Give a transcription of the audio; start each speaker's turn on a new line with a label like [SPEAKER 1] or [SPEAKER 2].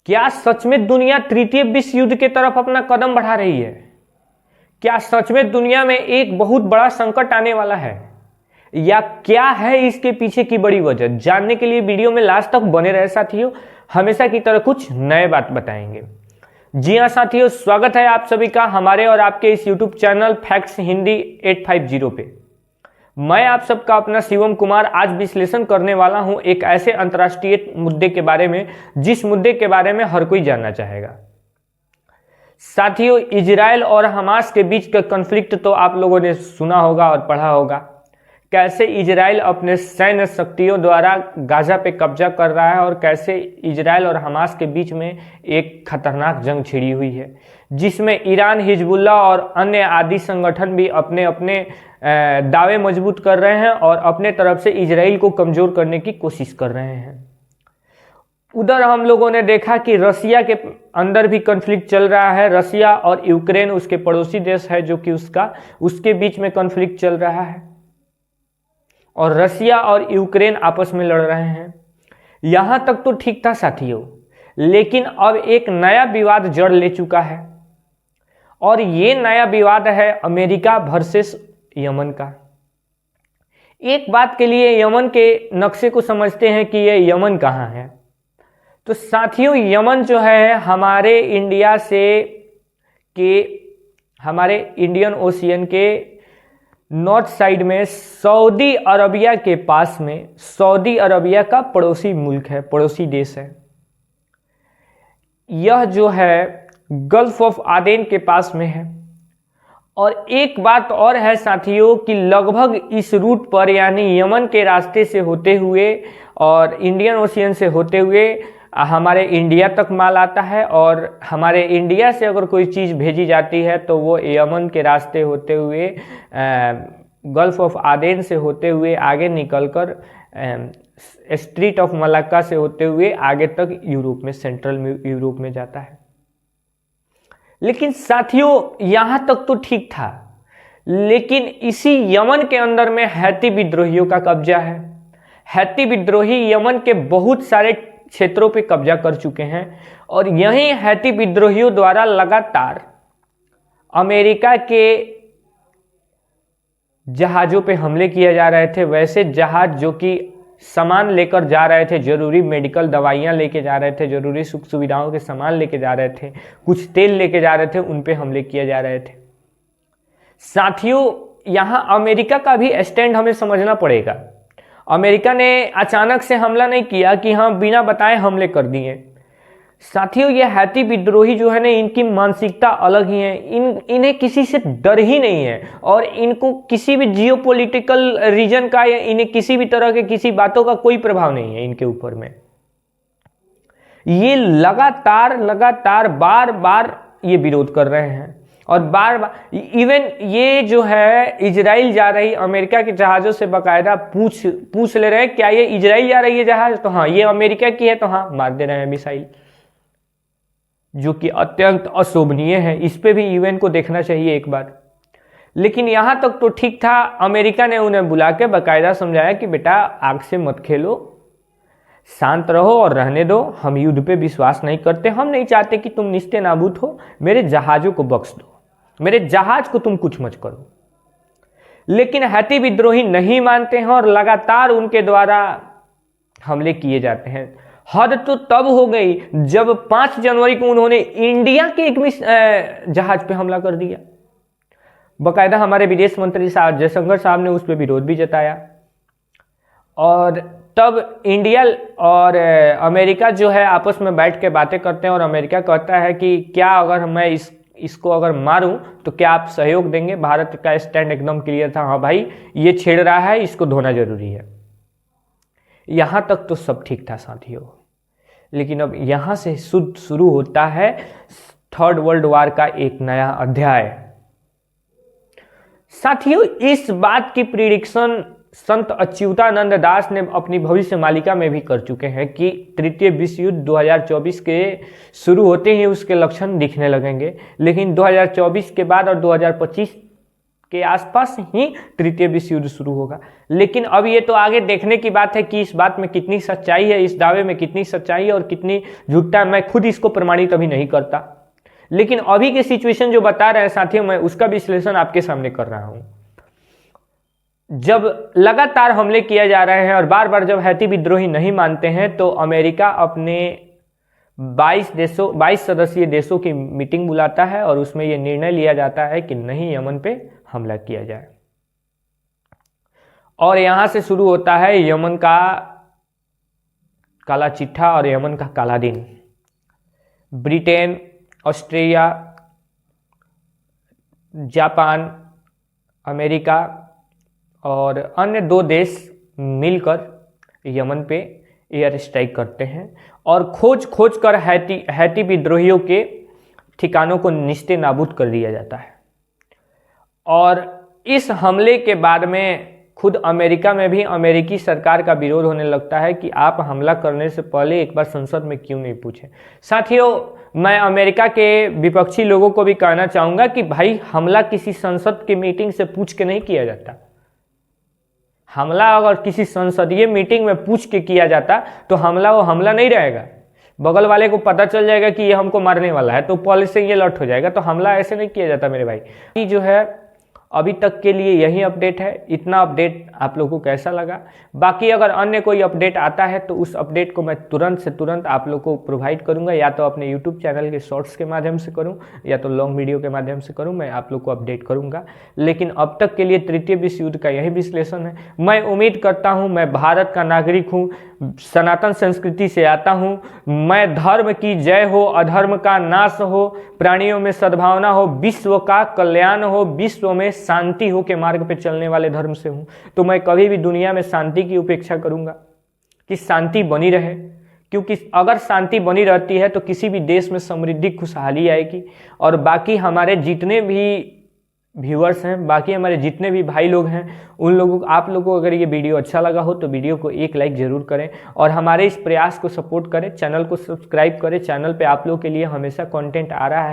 [SPEAKER 1] क्या सच में दुनिया तृतीय विश्व युद्ध की तरफ अपना कदम बढ़ा रही है? क्या सच में दुनिया में एक बहुत बड़ा संकट आने वाला है, या क्या है इसके पीछे की बड़ी वजह? जानने के लिए वीडियो में लास्ट तक बने रहे साथियों, हमेशा की तरह कुछ नए बात बताएंगे। जी हाँ साथियों, स्वागत है आप सभी का हमारे और आपके इस यूट्यूब चैनल फैक्ट्स हिंदी 850 पे। मैं आप सबका अपना शिवम कुमार आज विश्लेषण करने वाला हूं एक ऐसे अंतर्राष्ट्रीय मुद्दे के बारे में जिस मुद्दे के बारे में हर कोई जानना चाहेगा। साथियों, इजराइल और हमास के बीच का कॉन्फ्लिक्ट तो आप लोगों ने सुना होगा और पढ़ा होगा। कैसे इजराइल अपने सैन्य शक्तियों द्वारा गाजा पे कब्जा कर रहा है और कैसे इजराइल और हमास के बीच में एक खतरनाक जंग छिड़ी हुई है, जिसमें ईरान, हिजबुल्लाह और अन्य आदि संगठन भी अपने अपने दावे मजबूत कर रहे हैं और अपने तरफ से इजराइल को कमजोर करने की कोशिश कर रहे हैं। उधर हम लोगों ने देखा कि रसिया के अंदर भी कॉन्फ्लिक्ट चल रहा है। रसिया और यूक्रेन उसके पड़ोसी देश है जो कि उसके बीच में कॉन्फ्लिक्ट चल रहा है और रसिया और यूक्रेन आपस में लड़ रहे हैं। यहां तक तो ठीक था साथियों, लेकिन अब एक नया विवाद जड़ ले चुका है और ये नया विवाद है अमेरिका वर्सेस यमन का। एक बात के लिए यमन के नक्शे को समझते हैं कि ये यमन कहाँ है। तो साथियों, यमन जो है हमारे इंडिया हमारे इंडियन ओशियन के नॉर्थ साइड में सऊदी अरबिया के पास में, सऊदी अरबिया का पड़ोसी मुल्क है, पड़ोसी देश है। यह जो है गल्फ ऑफ आदेन के पास में है। और एक बात और है साथियों कि लगभग इस रूट पर यानी यमन के रास्ते से होते हुए और इंडियन ओशियन से होते हुए हमारे इंडिया तक माल आता है और हमारे इंडिया से अगर कोई चीज़ भेजी जाती है तो वो यमन के रास्ते होते हुए गल्फ ऑफ आदेन से होते हुए आगे निकलकर स्ट्रीट ऑफ मलाक्का से होते हुए आगे तक यूरोप में, सेंट्रल यूरोप में जाता है। लेकिन साथियों, यहां तक तो ठीक था, लेकिन इसी यमन के अंदर में हैती विद्रोहियों का कब्जा है। हैती विद्रोही यमन के बहुत सारे क्षेत्रों पे कब्जा कर चुके हैं और यही हैती विद्रोहियों द्वारा लगातार अमेरिका के जहाजों पे हमले किए जा रहे थे। वैसे जहाज जो कि सामान लेकर जा रहे थे, जरूरी मेडिकल दवाइयां लेके जा रहे थे, जरूरी सुख सुविधाओं के सामान लेके जा रहे थे, कुछ तेल लेके जा रहे थे, उन पे हमले किए जा रहे थे। साथियों, यहां अमेरिका का भी स्टैंड हमें समझना पड़ेगा। अमेरिका ने अचानक से हमला नहीं किया कि हाँ बिना बताए हमले कर दिए। साथियों, ये हैती विद्रोही जो है ना, इनकी मानसिकता अलग ही है। इन्हें किसी से डर ही नहीं है और इनको किसी भी जियोपॉलिटिकल रीजन का या इन्हें किसी भी तरह के किसी बातों का कोई प्रभाव नहीं है इनके ऊपर में। ये लगातार बार बार ये विरोध कर रहे हैं और बार बार इवन ये जो है इजराइल जा रही अमेरिका के जहाजों से बाकायदा पूछ ले रहे हैं क्या ये इजराइल जा रही है जहाज, तो हाँ ये अमेरिका की है, तो हाँ मार दे रहे हैं मिसाइल, जो कि अत्यंत अशोभनीय है। इस पे भी यूएन को देखना चाहिए एक बार। लेकिन यहां तक तो ठीक था। अमेरिका ने उन्हें बुला के बाकायदा समझाया कि बेटा आग से मत खेलो, शांत रहो और रहने दो, हम युद्ध पे विश्वास नहीं करते, हम नहीं चाहते कि तुम निस्ते नाबूद हो, मेरे जहाजों को बख्श दो, मेरे जहाज को तुम कुछ मत करो। लेकिन हैती विद्रोही नहीं मानते हैं और लगातार उनके द्वारा हमले किए जाते हैं। हद तो तब हो गई जब 5 जनवरी को उन्होंने इंडिया के एक जहाज पे हमला कर दिया। बाकायदा हमारे विदेश मंत्री साहब जयशंकर साहब ने उस पर विरोध भी जताया और तब इंडिया और अमेरिका जो है आपस में बैठ के बातें करते हैं और अमेरिका कहता है कि क्या अगर मैं इसको अगर मारूं तो क्या आप सहयोग देंगे। भारत का स्टैंड एकदम क्लियर था, हाँ भाई ये छेड़ रहा है, इसको धोना जरूरी है। यहां तक तो सब ठीक था साथियों, लेकिन अब यहां से शुरू होता है थर्ड वर्ल्ड वॉर का एक नया अध्याय। साथियों, इस बात की प्रिडिक्शन संत अच्युतानंद दास ने अपनी भविष्य मालिका में भी कर चुके हैं कि तृतीय विश्व युद्ध 2024 के शुरू होते ही उसके लक्षण दिखने लगेंगे। लेकिन 2024 के बाद और 2025 के आसपास ही तृतीय विश्व युद्ध शुरू होगा। लेकिन अब ये तो आगे देखने की बात है कि इस बात में कितनी सच्चाई है, इस दावे में कितनी सच्चाई है और कितनी झूठा है। मैं खुद इसको प्रमाणित अभी नहीं करता, लेकिन अभी के सिचुएशन जो बता रहे हैं साथियों, मैं उसका विश्लेषण आपके सामने कर रहा हूं। जब लगातार हमले किए जा रहे हैं और बार बार जब हैती विद्रोही नहीं मानते हैं, तो अमेरिका अपने 22 सदस्यीय देशों की मीटिंग बुलाता है और उसमें यह निर्णय लिया जाता है कि नहीं, यमन पे हमला किया जाए। और यहां से शुरू होता है यमन का काला चिट्ठा और यमन का काला दिन। ब्रिटेन, ऑस्ट्रेलिया, जापान, अमेरिका और अन्य 2 देश मिलकर यमन पे एयर स्ट्राइक करते हैं और खोज कर हैती विद्रोहियों के ठिकानों को निस्ते नाबूद कर दिया जाता है। और इस हमले के बाद में खुद अमेरिका में भी अमेरिकी सरकार का विरोध होने लगता है कि आप हमला करने से पहले एक बार संसद में क्यों नहीं पूछे। साथियों, मैं अमेरिका के विपक्षी लोगों को भी कहना चाहूंगा कि भाई, हमला किसी संसद की मीटिंग से पूछ के नहीं किया जाता। हमला अगर किसी संसदीय मीटिंग में पूछ के किया जाता तो हमला वो हमला नहीं रहेगा। बगल वाले को पता चल जाएगा कि ये हमको मारने वाला है, तो पॉलिस से ये लौट हो जाएगा। तो हमला ऐसे नहीं किया जाता मेरे भाई। ये जो है अभी तक के लिए यही अपडेट है। इतना अपडेट आप लोगों को कैसा लगा? बाकी अगर अन्य कोई अपडेट आता है तो उस अपडेट को मैं तुरंत से तुरंत आप लोगों को प्रोवाइड करूंगा, या तो अपने यूट्यूब चैनल के शॉर्ट्स के माध्यम से करूं या तो लॉन्ग वीडियो के माध्यम से करूं, मैं आप लोग को अपडेट करूंगा। लेकिन अब तक के लिए तृतीय विश्व युद्ध का यही विश्लेषण है। मैं उम्मीद करता हूं, मैं भारत का नागरिक हूं, सनातन संस्कृति से आता हूं। मैं धर्म की जय हो, अधर्म का नाश हो, प्राणियों में सद्भावना हो, विश्व का कल्याण हो, विश्व में शांति हो के मार्ग पे चलने वाले धर्म से हूं। तो मैं कभी भी दुनिया में शांति की उपेक्षा करूंगा कि शांति बनी रहे, क्योंकि अगर शांति बनी रहती है तो किसी भी देश में समृद्धि, खुशहाली आएगी। और बाकी हमारे जितने भी व्यूअर्स हैं, बाकी हमारे जितने भी भाई लोग हैं, उन लोगों को, आप लोगों को अगर ये वीडियो अच्छा लगा हो तो वीडियो को एक लाइक जरूर करें और हमारे इस प्रयास को सपोर्ट करें। चैनल को सब्सक्राइब करें। चैनल पे आप लोगों के लिए हमेशा कंटेंट आ रहा है।